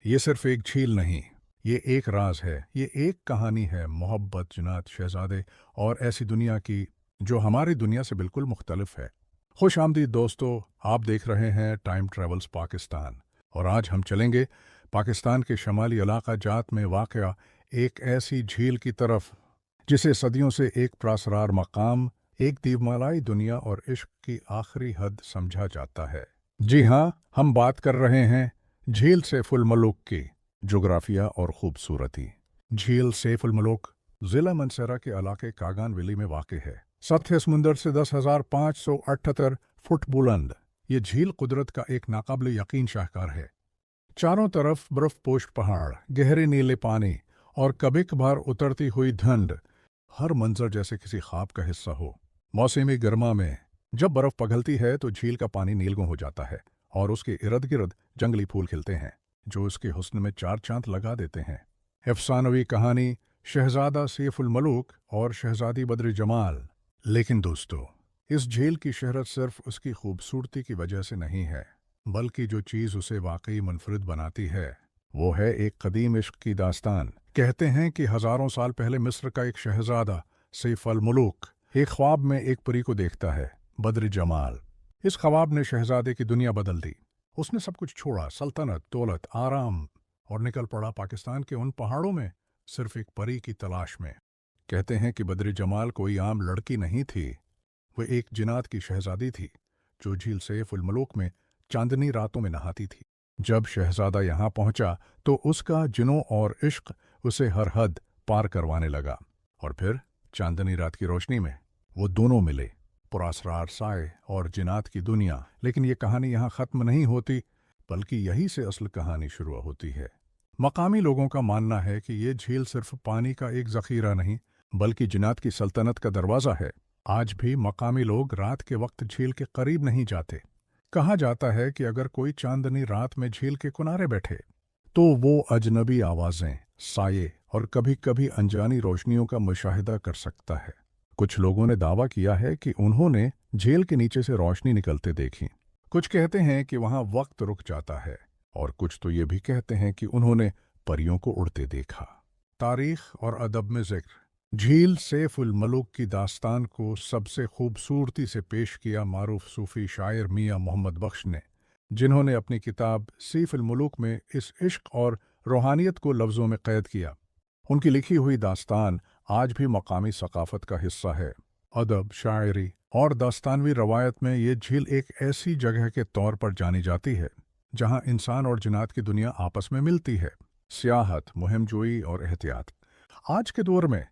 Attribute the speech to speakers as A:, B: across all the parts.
A: ये सिर्फ एक झील नहीं, ये एक राज है, ये एक कहानी है मोहब्बत, जन्नत, शहजादे और ऐसी दुनिया की जो हमारी दुनिया से बिल्कुल मुख्तलिफ है। खुश आमदीद दोस्तों, आप देख रहे हैं टाइम ट्रेवल्स पाकिस्तान और आज हम चलेंगे पाकिस्तान के शमाली इलाका जात में वाक़या एक ऐसी झील की तरफ जिसे सदियों से एक प्रासरार मकाम, एक दीवमालाई दुनिया और इश्क की आखिरी हद समझा जाता है। जी हाँ, हम बात कर रहे हैं झील सैफुल मलूक की। जोग्राफिया और खूबसूरती। झील सैफुल मलूक ज़िला मंसरा के इलाके कागान वैली में वाक़ है। सतह समुंदर से 10,578 फुट बुलंद ये झील कुदरत का एक नाकाबिल यकीन शाहकार है। चारों तरफ बर्फ पोश पहाड़, गहरे नीले पानी और कभी कभार उतरती हुई धुंध, हर मंजर जैसे किसी ख्वाब का हिस्सा हो। मौसमी गर्मा में जब बर्फ पिघलती है तो झील का पानी नीलगुम हो जाता है और उसके इर्द गिर्द जंगली फूल खिलते हैं जो उसके हुस्न में चार चांद लगा देते हैं। अफसानवी कहानी शहजादा सैफुल मलूक और शहजादी बद्र जमाल। लेकिन दोस्तों, इस झील की शहरत सिर्फ उसकी खूबसूरती की वजह से नहीं है, बल्कि जो चीज़ उसे वाकई मुनफरिद बनाती है वो है एक कदीम इश्क की दास्तान। कहते हैं कि हज़ारों साल पहले मिस्र का एक शहजादा सैफुल मलूक एक ख्वाब में एक परी को देखता है, बद्र जमाल। इस ख्वाब ने शहजादे की दुनिया बदल दी। उसने सब कुछ छोड़ा, सल्तनत, दौलत, आराम, और निकल पड़ा पाकिस्तान के उन पहाड़ों में सिर्फ एक परी की तलाश में। कहते हैं कि बद्र जमाल कोई आम लड़की नहीं थी, वो एक जिन्नात की शहजादी थी जो झील सैफुल मलूक में चांदनी रातों में नहाती थी। जब शहजादा यहाँ पहुंचा तो उसका जुनून और इश्क उसे हर हद पार करवाने लगा और फिर चांदनी रात की रोशनी में वो दोनों मिले, पुरासरार साए और जिन्नात की दुनिया। लेकिन ये कहानी यहाँ ख़त्म नहीं होती, बल्कि यहीं से असल कहानी शुरू होती है। मकामी लोगों का मानना है कि ये झील सिर्फ पानी का एक ज़ख़ीरा नहीं, बल्कि जिन्नात की सल्तनत का दरवाज़ा है। आज भी मकामी लोग रात के वक्त झील के करीब नहीं जाते। कहा जाता है कि अगर कोई चांदनी रात में झील के किनारे बैठे तो वो अजनबी आवाज़ें, साये और कभी कभी अनजानी रोशनियों का मुशाहिदा कर सकता है। कुछ लोगों ने दावा किया है कि उन्होंने झील के नीचे से रोशनी निकलते देखी। कुछ कहते हैं कि वहां वक्त रुक जाता है और कुछ तो ये भी कहते हैं कि उन्होंने परियों को उड़ते देखा। तारीख और अदब में जिक्र झील सैफुल मलूक की दास्तान को सबसे खूबसूरती से पेश किया मारूफ सूफी शायर मियाँ मोहम्मद बख्श ने, जिन्होंने अपनी किताब सैफुल मलूक में इस इश्क और रूहानियत को लफ्ज़ों में कैद किया। उनकी लिखी हुई दास्तान आज भी मकामी सकाफत का हिस्सा है। अदब, शायरी और दास्तानवी रवायत में ये झील एक ऐसी जगह के तौर पर जानी जाती है जहां इंसान और जिन्नात की दुनिया आपस में मिलती है। सियाहत, मुहिमजोई और एहतियात। आज के दौर में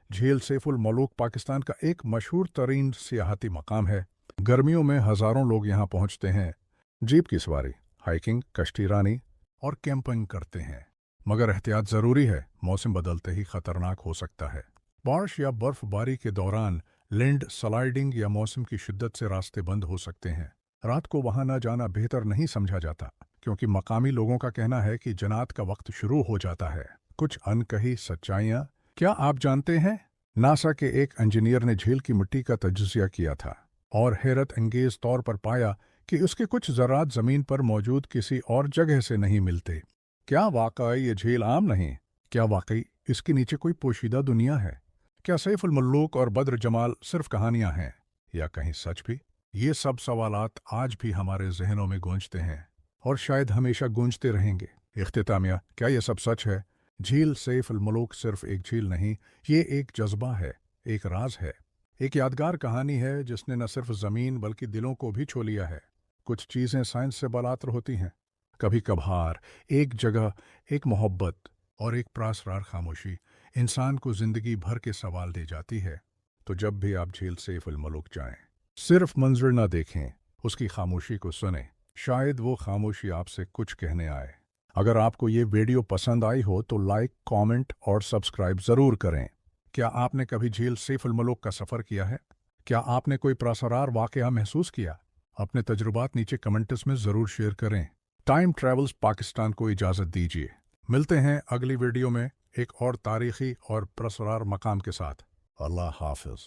A: झील सैफुल मलूक पाकिस्तान का एक मशहूर तरीन सियाहती मकाम है। गर्मियों में हज़ारों लोग यहाँ पहुँचते हैं, जीप की सवारी, हाइकिंग, कश्ती रानी और कैंपिंग करते हैं। मगर एहतियात ज़रूरी है, मौसम बदलते ही ख़तरनाक हो सकता है। बारिश या बर्फबारी के दौरान लैंड स्लाइडिंग या मौसम की शिद्दत से रास्ते बंद हो सकते हैं। रात को वहां न जाना बेहतर नहीं समझा जाता, क्योंकि मकामी लोगों का कहना है कि जन्नत का वक्त शुरू हो जाता है। कुछ अनकही सच्चाइयाँ। क्या आप जानते हैं, नासा के एक इंजीनियर ने झील की मिट्टी का तजज़िया किया था और हैरत अंगेज तौर पर पाया कि उसके कुछ ज़रात ज़मीन पर मौजूद किसी और जगह से नहीं मिलते। क्या वाकई ये झील आम नहीं? क्या वाकई इसके नीचे कोई पोशीदा दुनिया है? क्या सैफुल मलूक और बद्र जमाल सिर्फ कहानियां हैं या कहीं सच भी? ये सब सवालात आज भी हमारे जहनों में गूंजते हैं और शायद हमेशा गूंजते रहेंगे। इख्तितामिया, क्या ये सब सच है? झील सैफुल मलूक सिर्फ एक झील नहीं, ये एक जज्बा है, एक राज है, एक यादगार कहानी है जिसने न सिर्फ ज़मीन बल्कि दिलों को भी छू लिया है। कुछ चीज़ें साइंस से बालातर होती हैं, कभी कभार एक जगह, एक मोहब्बत और एक प्रासरार खामोशी इंसान को जिंदगी भर के सवाल दे जाती है। तो जब भी आप झील सैफुल मलूक जाएं, सिर्फ मंजर ना देखें, उसकी खामोशी को सुनें। शायद वो खामोशी आपसे कुछ कहने आए। अगर आपको ये वीडियो पसंद आई हो तो लाइक, कमेंट और सब्सक्राइब ज़रूर करें। क्या आपने कभी झील सैफुल मलूक का सफ़र किया है? क्या आपने कोई प्रासरार वाक़या महसूस किया? अपने तजुर्बात नीचे कमेंट्स में ज़रूर शेयर करें। टाइम ट्रेवल्स पाकिस्तान को इजाज़त दीजिए। मिलते हैं अगली वीडियो में एक और तारीख़ी और पुरअसरार मकाम के साथ। अल्लाह हाफ़िज़।